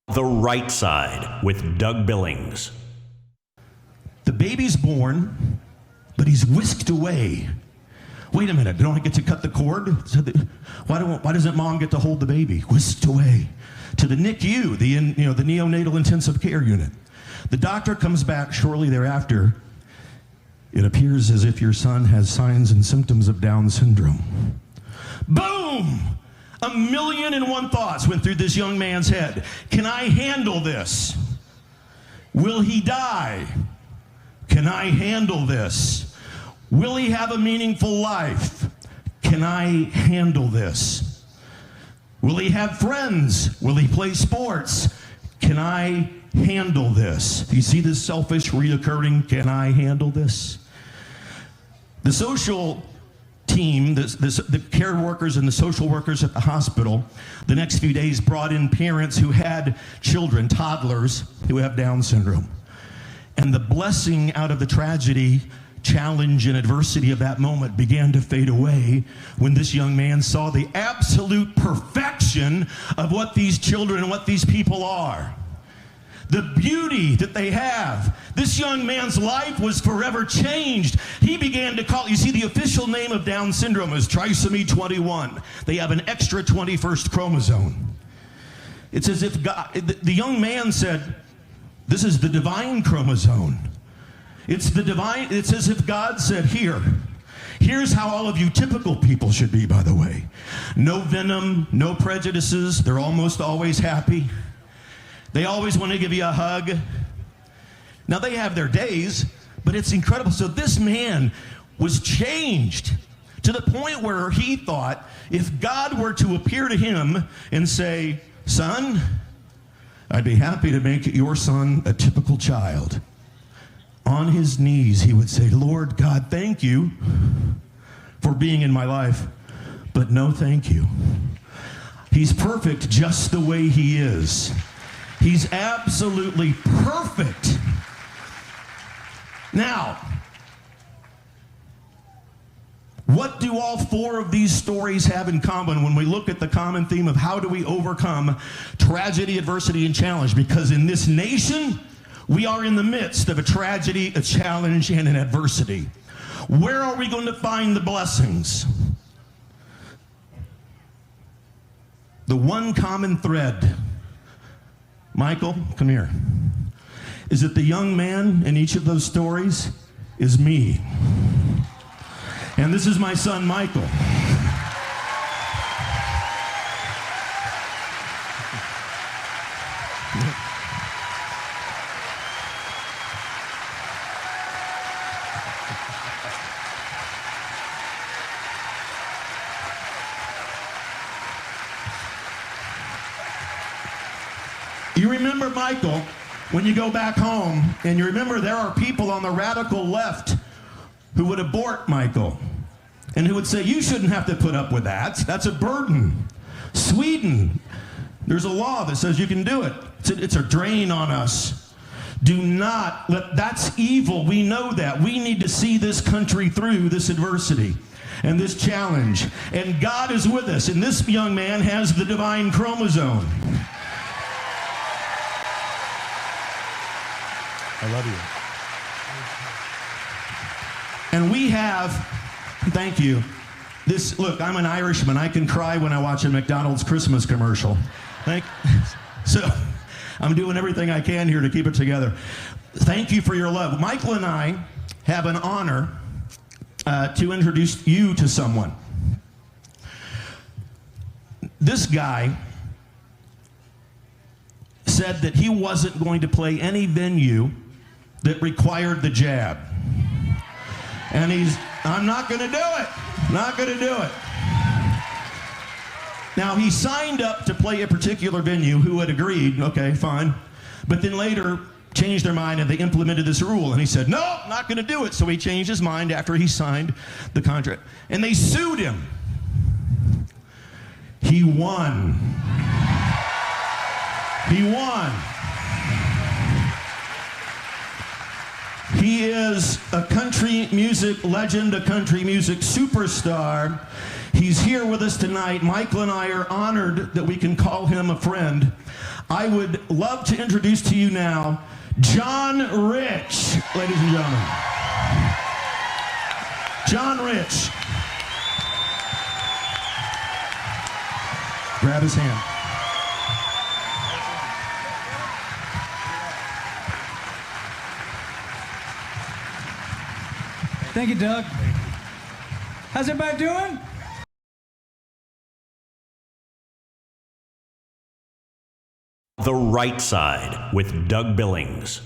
The Right Side with Doug Billings. The baby's born, but he's whisked away. Wait a minute, don't I get to cut the cord? Why doesn't mom get to hold the baby? Whisked away to the NICU, the neonatal intensive care unit. The doctor comes back shortly thereafter. It appears as if your son has signs and symptoms of Down syndrome. Boom! 1,000,001 thoughts went through this young man's head. Can I handle this? Will he die? Can I handle this? Will he have a meaningful life? Can I handle this? Will he have friends? Will he play sports? Can I handle this? Do you see this selfish reoccurring, can I handle this? The social team, the care workers and the social workers at the hospital, the next few days brought in parents who had children, toddlers, who have Down syndrome. And the blessing out of the tragedy, challenge, and adversity of that moment began to fade away when this young man saw the absolute perfection of what these children and what these people are. The beauty that they have. This young man's life was forever changed. He began to call, you see, the official name of Down syndrome is trisomy 21. They have an extra 21st chromosome. It's as if God, the young man said, this is the divine chromosome. It's as if God said, here's how all of you typical people should be, by the way. No venom, no prejudices. They're almost always happy. They always want to give you a hug. Now, they have their days, but it's incredible. So this man was changed to the point where he thought if God were to appear to him and say, son, I'd be happy to make your son a typical child. On his knees, he would say, Lord God, thank you for being in my life, but no thank you. He's perfect just the way he is. He's absolutely perfect. Now, what do all four of these stories have in common when we look at the common theme of how do we overcome tragedy, adversity, and challenge? Because in this nation, we are in the midst of a tragedy, a challenge, and an adversity. Where are we going to find the blessings? The one common thread, Michael, come here, is that the young man in each of those stories is me. And this is my son, Michael. You remember Michael when you go back home, and you remember there are people on the radical left who would abort Michael and who would say, you shouldn't have to put up with that. That's a burden. Sweden, there's a law that says you can do it. It's a drain on us. Do not let, that's evil. We know that. We need to see this country through this adversity and this challenge. And God is with us. And this young man has the divine chromosome. I love you. And we have, thank you, this, look, I'm an Irishman. I can cry when I watch a McDonald's Christmas commercial. So I'm doing everything I can here to keep it together. Thank you for your love. Michael and I have an honor to introduce you to someone. This guy said that he wasn't going to play any venue that required the jab. And I'm not going to do it. Not going to do it. Now, he signed up to play a particular venue who had agreed, okay, fine. But then later changed their mind and they implemented this rule. And he said, no, not going to do it. So he changed his mind after he signed the contract. And they sued him. He won. He won. He is a country music legend, a country music superstar. He's here with us tonight. Michael and I are honored that we can call him a friend. I would love to introduce to you now John Rich, ladies and gentlemen. John Rich. Grab his hand. Thank you, Doug. How's everybody doing? The Right Side with Doug Billings.